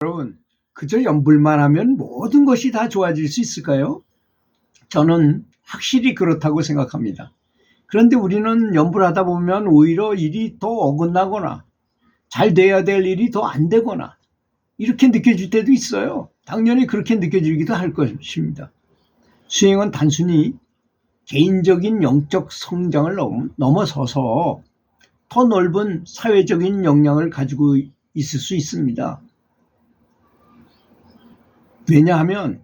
여러분, 그저 연불만 하면 모든 것이 다 좋아질 수 있을까요? 저는 확실히 그렇다고 생각합니다. 그런데 우리는 연불하다 보면 오히려 일이 더 어긋나거나 잘 돼야 될 일이 더 안 되거나 이렇게 느껴질 때도 있어요. 당연히 그렇게 느껴지기도 할 것입니다. 수행은 단순히 개인적인 영적 성장을 넘어서서 더 넓은 사회적인 영향을 가지고 있을 수 있습니다. 왜냐하면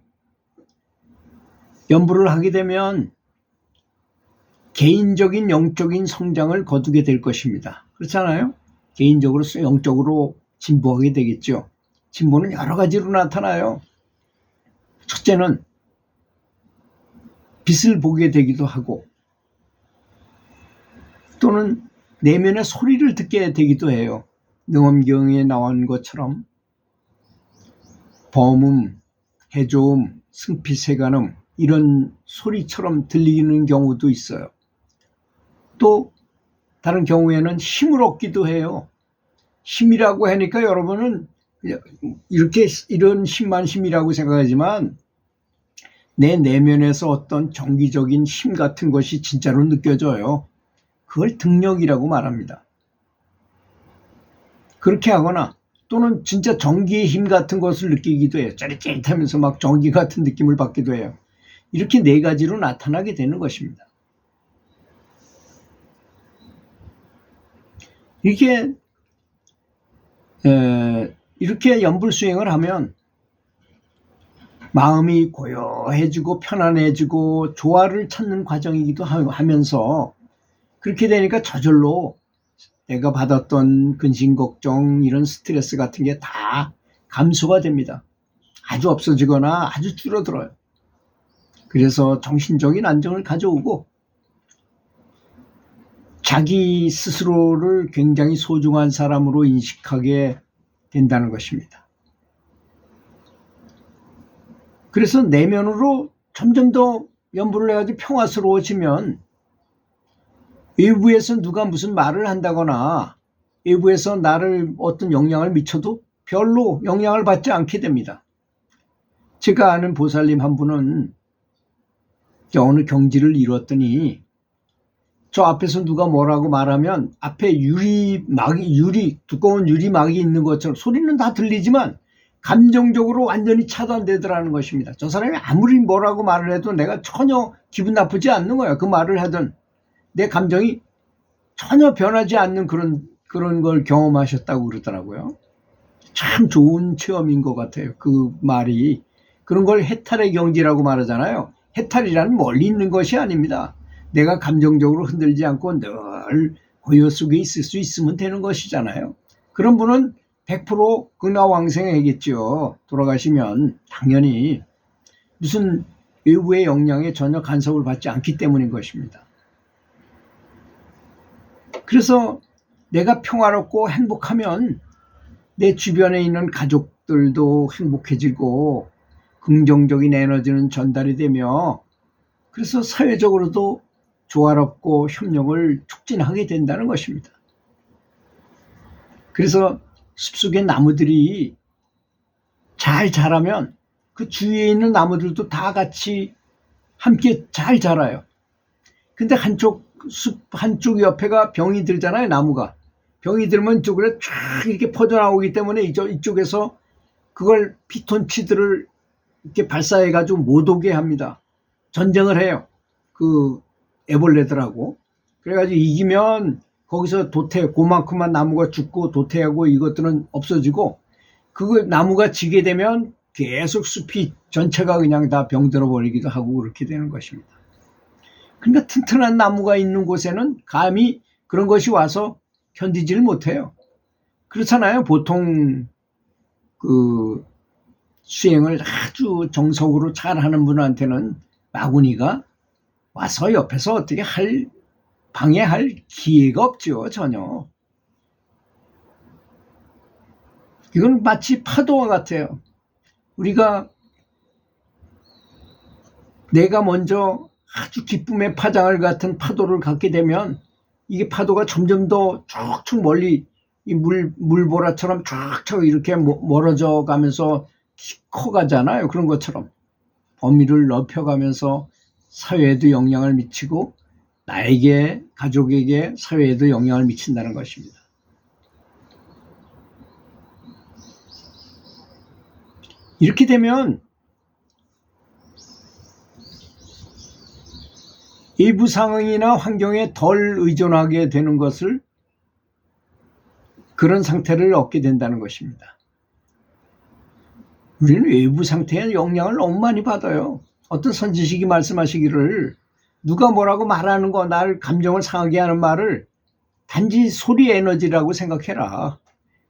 연불을 하게 되면 개인적인 영적인 성장을 거두게 될 것입니다. 그렇잖아요? 개인적으로 영적으로 진보하게 되겠죠. 진보는 여러 가지로 나타나요. 첫째는 빛을 보게 되기도 하고, 또는 내면의 소리를 듣게 되기도 해요. 능엄경에 나온 것처럼 범음, 해조음, 승피세간음 이런 소리처럼 들리는 경우도 있어요. 또 다른 경우에는 힘을 얻기도 해요. 힘이라고 하니까 여러분은 이렇게 이런 힘만 힘이라고 생각하지만 내 내면에서 어떤 정기적인 힘 같은 것이 진짜로 느껴져요. 그걸 등력이라고 말합니다. 그렇게 하거나 또는 진짜 전기의 힘 같은 것을 느끼기도 해요. 짜릿짜릿하면서 막 전기 같은 느낌을 받기도 해요. 이렇게 네 가지로 나타나게 되는 것입니다. 이렇게 연불수행을 하면 마음이 고요해지고 편안해지고 조화를 찾는 과정이기도 하면서 그렇게 되니까 저절로 내가 받았던 근심 걱정 이런 스트레스 같은 게 다 감소가 됩니다. 아주 없어지거나 아주 줄어들어요. 그래서 정신적인 안정을 가져오고 자기 스스로를 굉장히 소중한 사람으로 인식하게 된다는 것입니다. 그래서 내면으로 점점 더 연불을 해가지고 평화스러워지면 외부에서 누가 무슨 말을 한다거나 외부에서 나를 어떤 영향을 미쳐도 별로 영향을 받지 않게 됩니다. 제가 아는 보살님 한 분은 어느 경지를 이뤘더니 저 앞에서 누가 뭐라고 말하면 앞에 두꺼운 유리막이 있는 것처럼 소리는 다 들리지만 감정적으로 완전히 차단되더라는 것입니다. 저 사람이 아무리 뭐라고 말을 해도 내가 전혀 기분 나쁘지 않는 거야. 그 말을 하든 내 감정이 전혀 변하지 않는 그런 걸 경험하셨다고 그러더라고요. 참 좋은 체험인 것 같아요. 그 말이. 그런 걸 해탈의 경지라고 말하잖아요. 해탈이란 멀리 있는 것이 아닙니다. 내가 감정적으로 흔들지 않고 늘 고요 속에 있을 수 있으면 되는 것이잖아요. 그런 분은 100% 극락왕생이겠죠. 돌아가시면 당연히 무슨 외부의 영향에 전혀 간섭을 받지 않기 때문인 것입니다. 그래서 내가 평화롭고 행복하면 내 주변에 있는 가족들도 행복해지고 긍정적인 에너지는 전달이 되며 그래서 사회적으로도 조화롭고 협력을 촉진하게 된다는 것입니다. 그래서 숲속의 나무들이 잘 자라면 그 주위에 있는 나무들도 다 같이 함께 잘 자라요. 근데 숲 한쪽 옆에가 병이 들잖아요, 나무가. 병이 들면 이쪽으로 쫙 이렇게 퍼져나오기 때문에 이쪽에서 그걸 피톤치드를 이렇게 발사해가지고 못 오게 합니다. 전쟁을 해요. 그 애벌레들하고. 그래가지고 이기면 거기서 그만큼만 나무가 죽고 도태하고 이것들은 없어지고 그 나무가 지게 되면 계속 숲이 전체가 그냥 다 병들어 버리기도 하고 그렇게 되는 것입니다. 그러니까 튼튼한 나무가 있는 곳에는 감히 그런 것이 와서 견디지를 못해요. 그렇잖아요. 보통 그 수행을 아주 정석으로 잘하는 분한테는 마구니가 와서 옆에서 어떻게 방해할 기회가 없죠. 전혀. 이건 마치 파도와 같아요. 우리가 내가 먼저 아주 기쁨의 파장을 같은 파도를 갖게 되면 이게 파도가 점점 더 쭉쭉 멀리 이 물보라처럼 쫙쫙 이렇게 멀어져 가면서 커가잖아요. 그런 것처럼 범위를 넓혀가면서 사회에도 영향을 미치고 나에게, 가족에게, 사회에도 영향을 미친다는 것입니다. 이렇게 되면 외부 상황이나 환경에 덜 의존하게 되는 것을, 그런 상태를 얻게 된다는 것입니다. 우리는 외부 상태에 영향을 너무 많이 받아요. 어떤 선지식이 말씀하시기를, 누가 뭐라고 말하는 거, 나를 감정을 상하게 하는 말을 단지 소리 에너지라고 생각해라.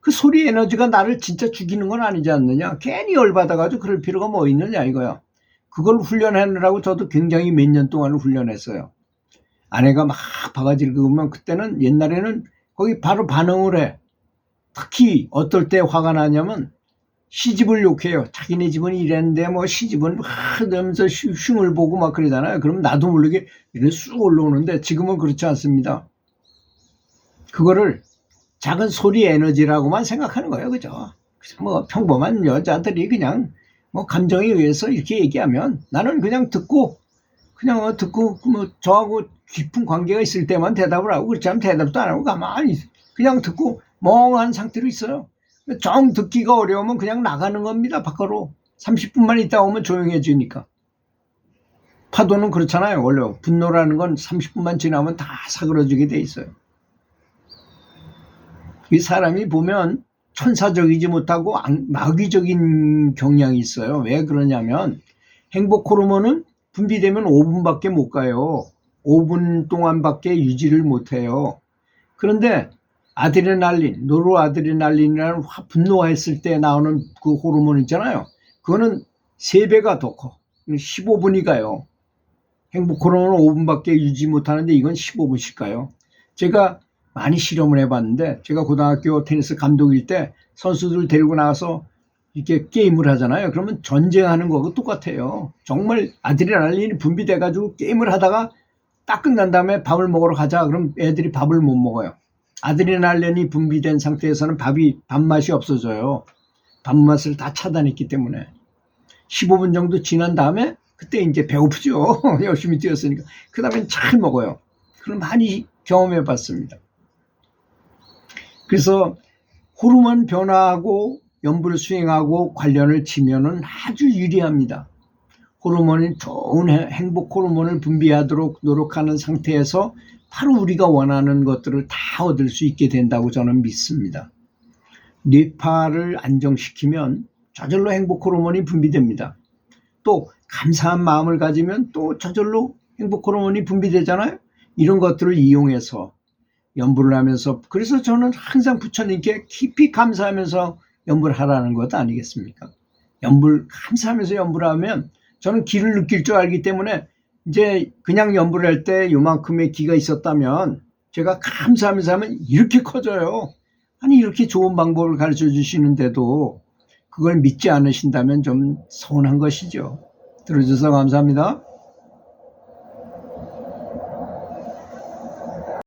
그 소리 에너지가 나를 진짜 죽이는 건 아니지 않느냐. 괜히 열받아가지고 그럴 필요가 뭐 있느냐 이거야. 그걸 훈련하느라고 저도 굉장히 몇 년 동안 훈련했어요. 아내가 막 바가지를 긁으면 그때는, 옛날에는 거기 바로 반응을 해. 특히 어떨 때 화가 나냐면 시집을 욕해요. 자기네 집은 이랬는데 뭐 시집은 하면서 흉을 보고 막 그러잖아요. 그럼 나도 모르게 이래 쑥 올라오는데, 지금은 그렇지 않습니다. 그거를 작은 소리 에너지라고만 생각하는 거예요. 그죠? 뭐 평범한 여자들이 그냥 뭐 감정에 의해서 이렇게 얘기하면 나는 그냥 듣고 뭐 저하고 깊은 관계가 있을 때만 대답을 하고, 그렇지 않으면 대답도 안 하고 가만히 그냥 듣고 멍한 상태로 있어요. 정 듣기가 어려우면 그냥 나가는 겁니다. 밖으로 30분만 있다 오면 조용해지니까. 파도는 그렇잖아요. 원래 분노라는 건 30분만 지나면 다 사그러지게 돼 있어요. 이 사람이 보면 천사적이지 못하고 마귀적인 경향이 있어요. 왜 그러냐면 행복 호르몬은 분비되면 5분밖에 못 가요. 5분 동안밖에 유지를 못해요. 그런데 아드레날린, 노르아드레날린이라는 분노했을 때 나오는 그 호르몬 있잖아요. 그거는 3배가 더 커. 15분이 가요. 행복 호르몬은 5분밖에 유지 못하는데 이건 15분씩 가요. 제가 많이 실험을 해봤는데, 제가 고등학교 테니스 감독일 때 선수들 데리고 나가서 이렇게 게임을 하잖아요. 그러면 전쟁하는 거하고 똑같아요. 정말 아드레날린이 분비돼가지고 게임을 하다가 딱 끝난 다음에 밥을 먹으러 가자. 그럼 애들이 밥을 못 먹어요. 아드레날린이 분비된 상태에서는 밥맛이 없어져요. 밥맛을 다 차단했기 때문에. 15분 정도 지난 다음에 그때 이제 배고프죠. 열심히 뛰었으니까. 그 다음에 잘 먹어요. 그럼 많이 경험해 봤습니다. 그래서 호르몬 변화하고 연불 수행하고 관련을 지면은 아주 유리합니다. 호르몬이 좋은 행복 호르몬을 분비하도록 노력하는 상태에서 바로 우리가 원하는 것들을 다 얻을 수 있게 된다고 저는 믿습니다. 뇌파를 안정시키면 저절로 행복 호르몬이 분비됩니다. 또 감사한 마음을 가지면 또 저절로 행복 호르몬이 분비되잖아요. 이런 것들을 이용해서 연불을 하면서, 그래서 저는 항상 부처님께 깊이 감사하면서 연불을 하라는 것 아니겠습니까? 연불 감사하면서 연불을 하면 저는 기를 느낄 줄 알기 때문에, 이제 그냥 연불을 할 때 요만큼의 기가 있었다면 제가 감사하면서 하면 이렇게 커져요. 아니 이렇게 좋은 방법을 가르쳐 주시는데도 그걸 믿지 않으신다면 좀 서운한 것이죠. 들어주셔서 감사합니다.